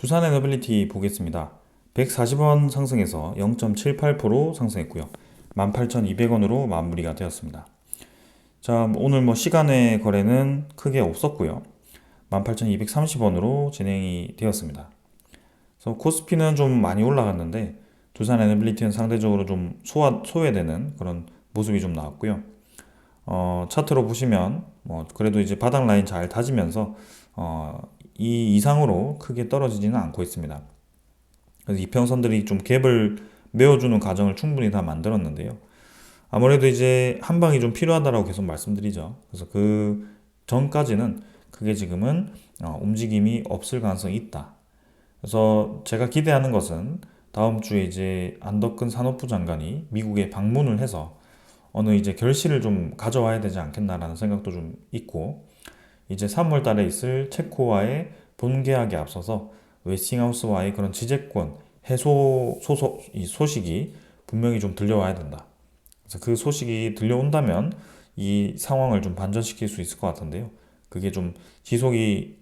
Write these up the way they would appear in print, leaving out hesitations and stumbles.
두산 에너빌리티 보겠습니다. 140원 상승해서 0.78% 상승했고요. 18,200원으로 마무리가 되었습니다. 자, 오늘 시간의 거래는 크게 없었고요. 18,230원으로 진행이 되었습니다. 그래서 코스피는 좀 많이 올라갔는데 두산 에너빌리티는 상대적으로 좀 소외되는 그런 모습이 좀 나왔고요. 차트로 보시면 그래도 이제 바닥 라인 잘 다지면서 이 이상으로 크게 떨어지지는 않고 있습니다. 그래서 이평선들이 좀 갭을 메워주는 과정을 충분히 다 만들었는데요. 아무래도 이제 한 방이 좀 필요하다라고 계속 말씀드리죠. 그래서 그 전까지는 크게 지금은 움직임이 없을 가능성이 있다. 그래서 제가 기대하는 것은 다음 주에 이제 안덕근 산업부 장관이 미국에 방문을 해서 어느 이제 결실을 좀 가져와야 되지 않겠나라는 생각도 좀 있고, 이제 3월 달에 있을 체코와의 본계약에 앞서서 웨스팅하우스와의 그런 지재권 해소 이 소식이 분명히 좀 들려와야 된다. 그래서 그 소식이 들려온다면 이 상황을 좀 반전시킬 수 있을 것 같은데요. 그게 좀 지속이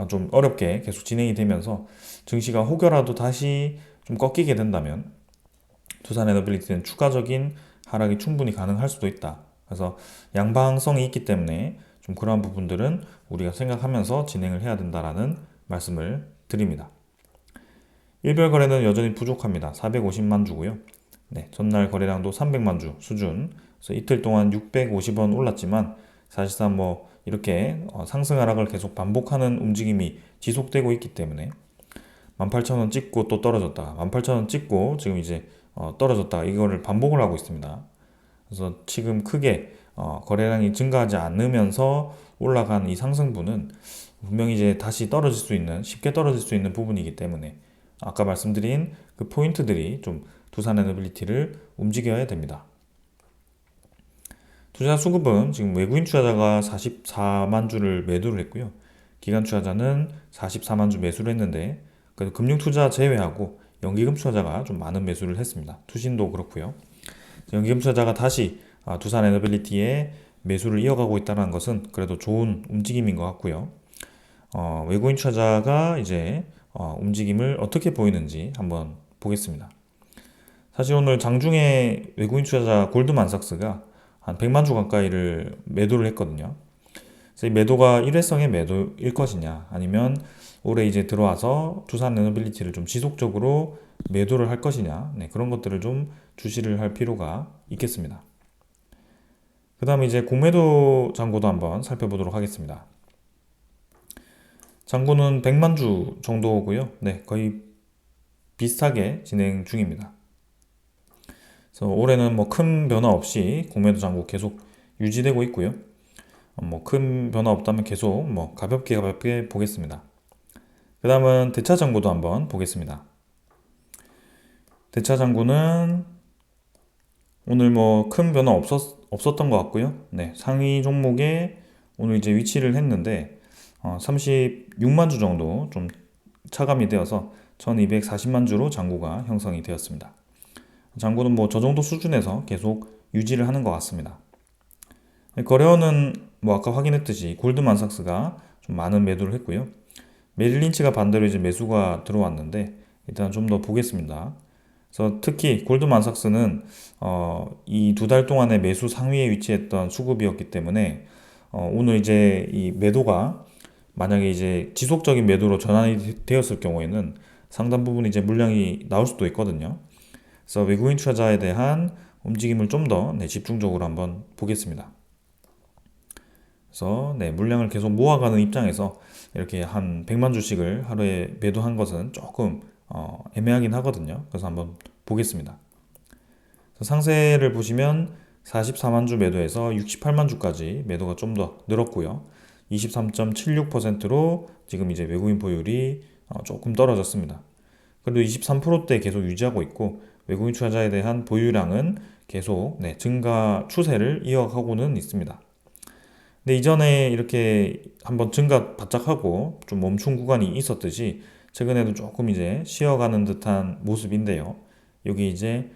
좀 어렵게 계속 진행이 되면서 증시가 혹여라도 다시 좀 꺾이게 된다면 두산 에너빌리티는 추가적인 하락이 충분히 가능할 수도 있다. 그래서 양방성이 있기 때문에 좀 그러한 부분들은 우리가 생각하면서 진행을 해야 된다라는 말씀을 드립니다. 일별 거래는 여전히 부족합니다. 450만 주고요. 네, 전날 거래량도 300만 주 수준. 그래서 이틀 동안 650원 올랐지만 사실상 이렇게 상승 하락을 계속 반복하는 움직임이 지속되고 있기 때문에 18,000원 찍고 또 떨어졌다가 18,000원 찍고 지금 이제 떨어졌다가 이거를 반복을 하고 있습니다. 그래서 지금 크게 거래량이 증가하지 않으면서 올라간 이 상승분은 분명히 이제 다시 떨어질 수 있는, 쉽게 떨어질 수 있는 부분이기 때문에 아까 말씀드린 그 포인트들이 좀 두산 에너빌리티를 움직여야 됩니다. 투자 수급은 지금 외국인 투자자가 44만 주를 매도를 했고요. 기관 투자자는 44만 주 매수를 했는데, 그래도 금융 투자 제외하고 연기금 투자자가 좀 많은 매수를 했습니다. 투신도 그렇고요. 연기금 투자자가 다시 두산 에너빌리티에 매수를 이어가고 있다는 것은 그래도 좋은 움직임인 것 같고요. 외국인 투자자가 이제 움직임을 어떻게 보이는지 한번 보겠습니다. 사실 오늘 장중에 외국인 투자자 골드만삭스가 한 100만 주 가까이를 매도를 했거든요. 그래서 이 매도가 일회성의 매도일 것이냐, 아니면 올해 이제 들어와서 두산 에너빌리티를 좀 지속적으로 매도를 할 것이냐, 네, 그런 것들을 좀 주시를 할 필요가 있겠습니다. 그 다음에 이제 공매도 잔고도 한번 살펴보도록 하겠습니다. 잔고는 100만 주 정도고요. 네, 거의 비슷하게 진행 중입니다. 그래서 올해는 큰 변화 없이 공매도 잔고 계속 유지되고 있고요. 큰 변화 없다면 계속 가볍게 보겠습니다. 그 다음은 대차 잔고도 한번 보겠습니다. 대차 잔고는 오늘 큰 변화 없었던 것 같고요. 네, 상위 종목에 오늘 이제 위치를 했는데 36만 주 정도 좀 차감이 되어서 1240만 주로 잔고가 형성이 되었습니다. 잔고는 저 정도 수준에서 계속 유지를 하는 것 같습니다. 거래원은 아까 확인했듯이 골드만삭스가 좀 많은 매도를 했고요. 메릴린치가 반대로 이제 매수가 들어왔는데 일단 좀 더 보겠습니다. 그래서 특히 골드만삭스는 이 두 달 동안의 매수 상위에 위치했던 수급이었기 때문에 오늘 이제 이 매도가 만약에 이제 지속적인 매도로 전환이 되었을 경우에는 상당 부분 이제 물량이 나올 수도 있거든요. 그래서 외국인 투자자에 대한 움직임을 좀 더 집중적으로 한번 보겠습니다. 그래서 물량을 계속 모아가는 입장에서 이렇게 한 100만 주씩을 하루에 매도한 것은 조금 애매하긴 하거든요. 그래서 한번 보겠습니다. 상세를 보시면 44만 주 매도해서 68만 주까지 매도가 좀 더 늘었고요. 23.76%로 지금 이제 외국인 보율이 조금 떨어졌습니다. 그래도 23%대 계속 유지하고 있고 외국인 투자자에 대한 보유량은 계속 증가 추세를 이어가고는 있습니다. 근데 이전에 이렇게 한번 증가 바짝 하고 좀 멈춘 구간이 있었듯이 최근에도 조금 이제 쉬어가는 듯한 모습인데요. 여기 이제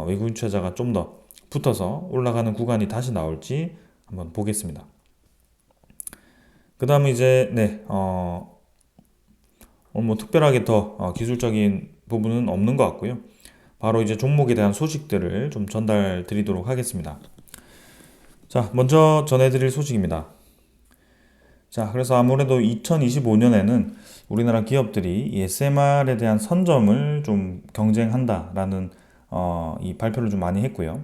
외국인 투자자가 좀 더 붙어서 올라가는 구간이 다시 나올지 한번 보겠습니다. 그 다음에 이제 뭐 특별하게 더 기술적인 부분은 없는 것 같고요. 바로 이제 종목에 대한 소식들을 좀 전달 드리도록 하겠습니다. 자, 먼저 전해드릴 소식입니다. 자, 그래서 아무래도 2025년에는 우리나라 기업들이 이 SMR에 대한 선점을 좀 경쟁한다라는 이 발표를 좀 많이 했고요.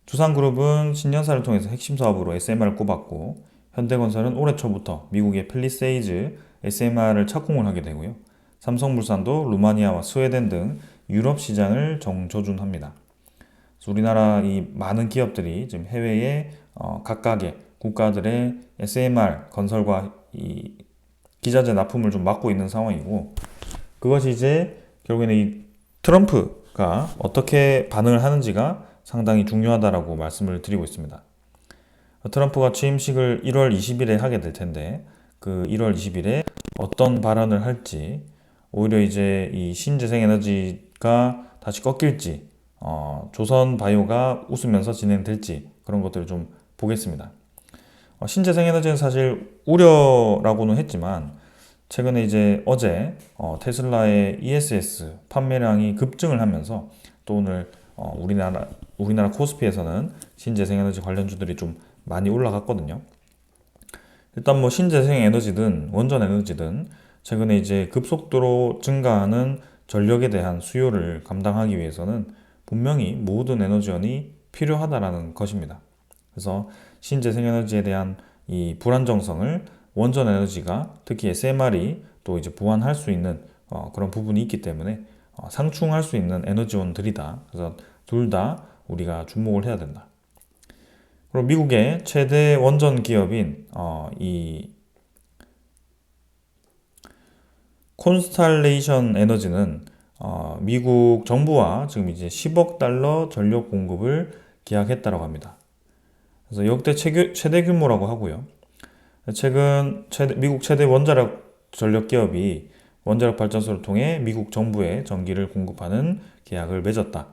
두산그룹은 신년사를 통해서 핵심 사업으로 SMR을 꼽았고, 현대건설은 올해 초부터 미국의 펠리세이즈 SMR을 착공을 하게 되고요. 삼성물산도 루마니아와 스웨덴 등 유럽 시장을 정조준합니다. 그래서 우리나라 이 많은 기업들이 지금 해외에 각각의 국가들의 SMR 건설과 이 기자재 납품을 좀 막고 있는 상황이고, 그것이 이제 결국에는 이 트럼프가 어떻게 반응을 하는지가 상당히 중요하다라고 말씀을 드리고 있습니다. 트럼프가 취임식을 1월 20일에 하게 될 텐데, 그 1월 20일에 어떤 발언을 할지, 오히려 이제 이 신재생 에너지가 다시 꺾일지, 조선 바이오가 웃으면서 진행될지, 그런 것들을 좀 보겠습니다. 신재생 에너지는 사실 우려라고는 했지만, 최근에 이제 어제 테슬라의 ESS 판매량이 급증을 하면서 또 오늘 우리나라 코스피에서는 신재생 에너지 관련주들이 좀 많이 올라갔거든요. 일단 뭐 신재생 에너지든 원전 에너지든 최근에 이제 급속도로 증가하는 전력에 대한 수요를 감당하기 위해서는 분명히 모든 에너지원이 필요하다라는 것입니다. 그래서 신재생 에너지에 대한 이 불안정성을 원전 에너지가, 특히 SMR이 또 이제 보완할 수 있는 그런 부분이 있기 때문에 상충할 수 있는 에너지원들이다. 그래서 둘 다 우리가 주목을 해야 된다. 그리고 미국의 최대 원전 기업인 이 콘스탈레이션 에너지는 미국 정부와 지금 이제 10억 달러 전력 공급을 계약했다고 합니다. 그래서 역대 최대 규모라고 하고요. 최근 미국 최대 원자력 전력 기업이 원자력 발전소를 통해 미국 정부에 전기를 공급하는 계약을 맺었다.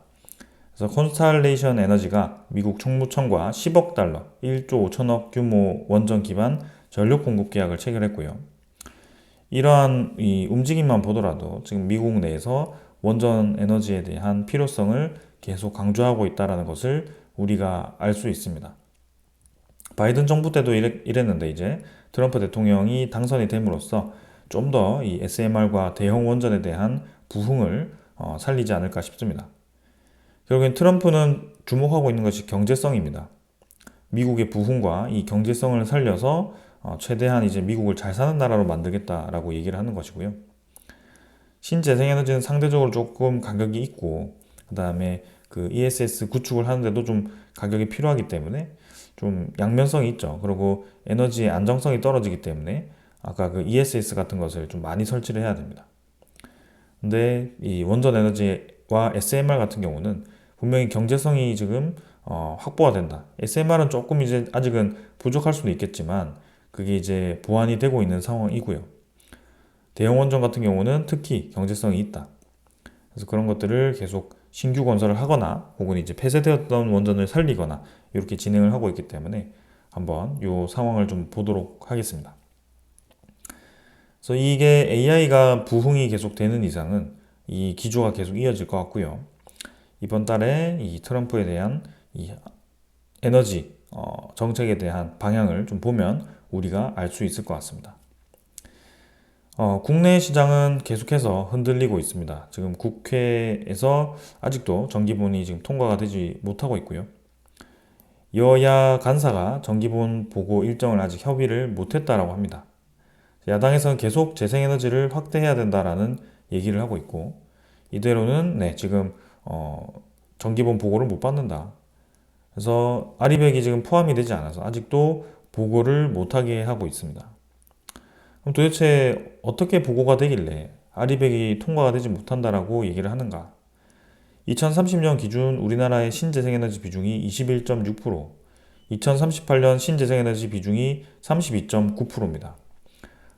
그래서 콘스탈레이션 에너지가 미국 총무청과 10억 달러, 1조 5천억 규모 원전 기반 전력 공급 계약을 체결했고요. 이러한 이 움직임만 보더라도 지금 미국 내에서 원전 에너지에 대한 필요성을 계속 강조하고 있다는 것을 우리가 알 수 있습니다. 바이든 정부 때도 이랬는데 이제 트럼프 대통령이 당선이 됨으로써 좀 더 이 SMR과 대형 원전에 대한 부흥을 살리지 않을까 싶습니다. 결국엔 트럼프는 주목하고 있는 것이 경제성입니다. 미국의 부흥과 이 경제성을 살려서 최대한 이제 미국을 잘 사는 나라로 만들겠다라고 얘기를 하는 것이고요. 신재생에너지는 상대적으로 조금 가격이 있고, 그 다음에 그 ESS 구축을 하는데도 좀 가격이 필요하기 때문에 좀 양면성이 있죠. 그리고 에너지의 안정성이 떨어지기 때문에 아까 그 ESS 같은 것을 좀 많이 설치를 해야 됩니다. 근데 이 원전 에너지와 SMR 같은 경우는 분명히 경제성이 지금 확보가 된다. SMR은 조금 이제 아직은 부족할 수도 있겠지만 그게 이제 보완이 되고 있는 상황이고요. 대형 원전 같은 경우는 특히 경제성이 있다. 그래서 그런 것들을 계속 신규 건설을 하거나 혹은 이제 폐쇄되었던 원전을 살리거나 이렇게 진행을 하고 있기 때문에 한번 이 상황을 좀 보도록 하겠습니다. 그래서 이게 AI가 부흥이 계속 되는 이상은 이 기조가 계속 이어질 것 같고요. 이번 달에 이 트럼프에 대한 이 에너지 정책에 대한 방향을 좀 보면 우리가 알 수 있을 것 같습니다. 국내 시장은 계속해서 흔들리고 있습니다. 지금 국회에서 아직도 정기본이 지금 통과가 되지 못하고 있고요. 여야 간사가 정기본 보고 일정을 아직 협의를 못했다라고 합니다. 야당에서는 계속 재생에너지를 확대해야 된다라는 얘기를 하고 있고, 이대로는 지금 정기본 보고를 못 받는다. 그래서 아리백이 지금 포함이 되지 않아서 아직도 보고를 못하게 하고 있습니다. 그럼 도대체 어떻게 보고가 되길래 아리백이 통과가 되지 못한다라고 얘기를 하는가? 2030년 기준 우리나라의 신재생에너지 비중이 21.6%, 2038년 신재생에너지 비중이 32.9%입니다.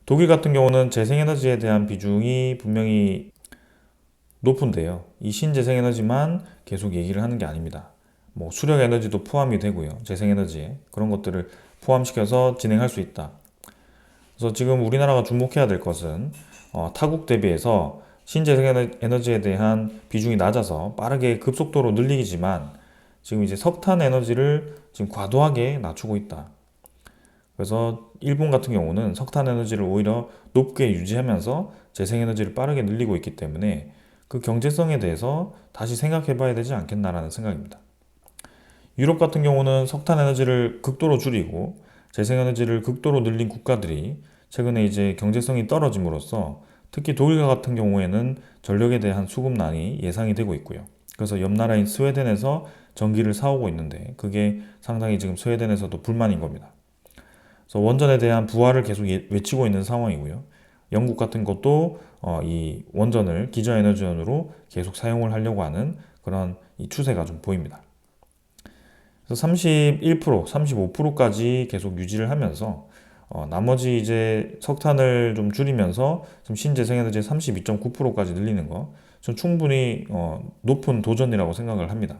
독일 같은 경우는 재생에너지에 대한 비중이 분명히 높은데요. 이 신재생에너지만 계속 얘기를 하는 게 아닙니다. 뭐 수력에너지도 포함이 되고요. 재생에너지에 그런 것들을 포함시켜서 진행할 수 있다. 그래서 지금 우리나라가 주목해야 될 것은 타국 대비해서 신재생 에너지에 대한 비중이 낮아서 빠르게 급속도로 늘리지만 지금 이제 석탄 에너지를 지금 과도하게 낮추고 있다. 그래서 일본 같은 경우는 석탄 에너지를 오히려 높게 유지하면서 재생에너지를 빠르게 늘리고 있기 때문에 그 경제성에 대해서 다시 생각해 봐야 되지 않겠나라는 생각입니다. 유럽 같은 경우는 석탄 에너지를 극도로 줄이고 재생에너지를 극도로 늘린 국가들이 최근에 이제 경제성이 떨어짐으로써 특히 독일과 같은 경우에는 전력에 대한 수급난이 예상이 되고 있고요. 그래서 옆 나라인 스웨덴에서 전기를 사오고 있는데 그게 상당히 지금 스웨덴에서도 불만인 겁니다. 그래서 원전에 대한 부활을 계속 외치고 있는 상황이고요. 영국 같은 것도 이 원전을 기저에너지원으로 계속 사용을 하려고 하는 그런 이 추세가 좀 보입니다. 그래서 31%, 35%까지 계속 유지를 하면서 나머지 이제 석탄을 좀 줄이면서 지금 신재생에너지 32.9%까지 늘리는 거, 전 충분히 높은 도전이라고 생각을 합니다.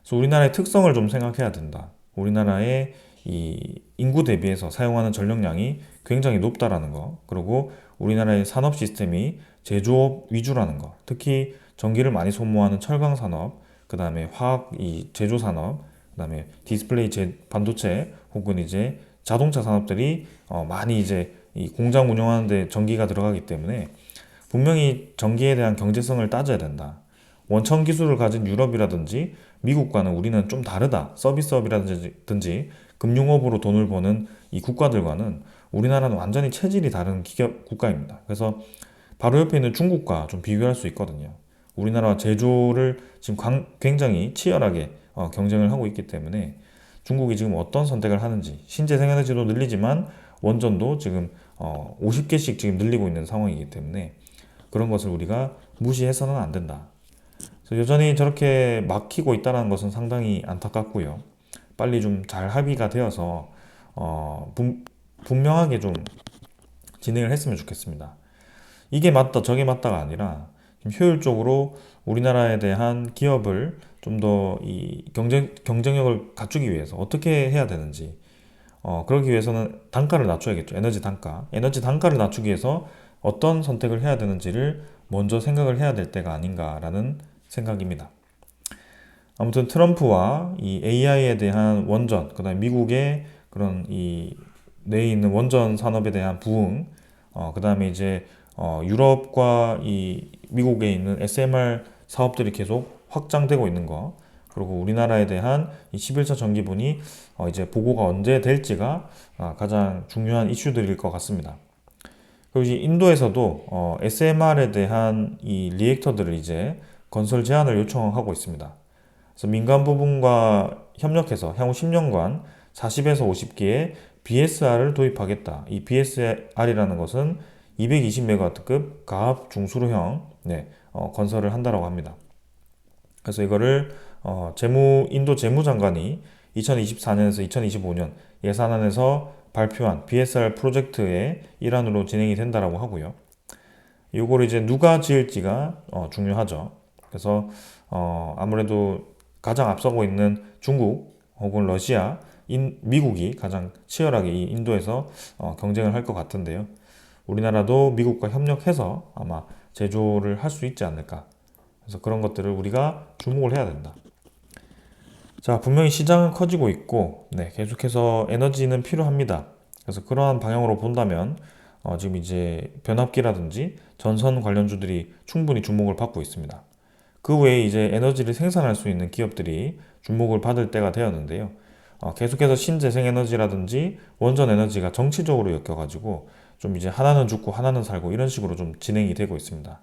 그래서 우리나라의 특성을 좀 생각해야 된다. 우리나라의 이 인구 대비해서 사용하는 전력량이 굉장히 높다라는 거, 그리고 우리나라의 산업 시스템이 제조업 위주라는 거, 특히 전기를 많이 소모하는 철강 산업, 그 다음에 화학 이 제조 산업, 그 다음에 디스플레이 반도체 혹은 이제 자동차 산업들이 많이 이제 이 공장 운영하는데 전기가 들어가기 때문에 분명히 전기에 대한 경제성을 따져야 된다. 원천 기술을 가진 유럽이라든지 미국과는 우리는 좀 다르다. 서비스업이라든지 금융업으로 돈을 버는 이 국가들과는 우리나라는 완전히 체질이 다른 국가입니다. 그래서 바로 옆에 있는 중국과 좀 비교할 수 있거든요. 우리나라 제조를 지금 굉장히 치열하게 경쟁을 하고 있기 때문에 중국이 지금 어떤 선택을 하는지, 신재생에너지도 늘리지만 원전도 지금 50개씩 지금 늘리고 있는 상황이기 때문에 그런 것을 우리가 무시해서는 안 된다. 그래서 여전히 저렇게 막히고 있다는 것은 상당히 안타깝고요. 빨리 좀 잘 합의가 되어서 분명하게 좀 진행을 했으면 좋겠습니다. 이게 맞다, 저게 맞다가 아니라 좀 효율적으로 우리나라에 대한 기업을 좀 더 이 경쟁력을 갖추기 위해서 어떻게 해야 되는지, 그러기 위해서는 단가를 낮춰야겠죠. 에너지 단가를 낮추기 위해서 어떤 선택을 해야 되는지를 먼저 생각을 해야 될 때가 아닌가라는 생각입니다. 아무튼 트럼프와 이 AI에 대한 원전, 그다음에 미국의 그런 이 내에 있는 원전 산업에 대한 부흥, 그다음에 이제 유럽과 이 미국에 있는 SMR 사업들이 계속 확장되고 있는 거, 그리고 우리나라에 대한 이 11차 정기분이 이제 보고가 언제 될지가 가장 중요한 이슈들일 것 같습니다. 그리고 이제 인도에서도 SMR에 대한 이 리액터들을 이제 건설 제한을 요청하고 있습니다. 그래서 민간 부분과 협력해서 향후 10년간 40에서 50개의 BSR을 도입하겠다. 이 BSR이라는 것은 220메가와트급 가압 중수로형 건설을 한다라고 합니다. 그래서 이거를 인도 재무장관이 2024년에서 2025년 예산안에서 발표한 BSR 프로젝트의 일환으로 진행이 된다라고 하고요. 이걸 이제 누가 지을지가 중요하죠. 그래서 아무래도 가장 앞서고 있는 중국 혹은 러시아, 미국이 가장 치열하게 이 인도에서 경쟁을 할 것 같은데요. 우리나라도 미국과 협력해서 아마 제조를 할 수 있지 않을까. 그래서 그런 것들을 우리가 주목을 해야 된다. 자, 분명히 시장은 커지고 있고, 계속해서 에너지는 필요합니다. 그래서 그러한 방향으로 본다면, 지금 이제 변압기라든지 전선 관련주들이 충분히 주목을 받고 있습니다. 그 외에 이제 에너지를 생산할 수 있는 기업들이 주목을 받을 때가 되었는데요. 계속해서 신재생에너지라든지 원전 에너지가 정치적으로 엮여가지고 좀 이제 하나는 죽고 하나는 살고 이런 식으로 좀 진행이 되고 있습니다.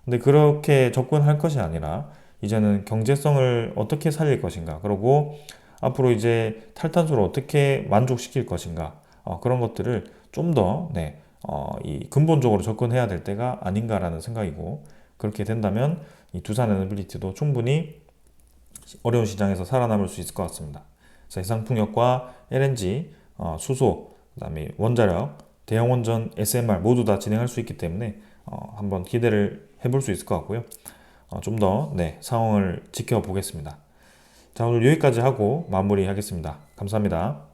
근데 그렇게 접근할 것이 아니라 이제는 경제성을 어떻게 살릴 것인가, 그리고 앞으로 이제 탈탄소를 어떻게 만족시킬 것인가, 그런 것들을 좀 더 이 근본적으로 접근해야 될 때가 아닌가라는 생각이고, 그렇게 된다면 이 두산 에너빌리티도 충분히 어려운 시장에서 살아남을 수 있을 것 같습니다. 그래서 해상풍력과 LNG, 수소, 그다음에 원자력, 대형원전, SMR 모두 다 진행할 수 있기 때문에 한번 기대를 해볼 수 있을 것 같고요. 좀 더 상황을 지켜보겠습니다. 자, 오늘 여기까지 하고 마무리하겠습니다. 감사합니다.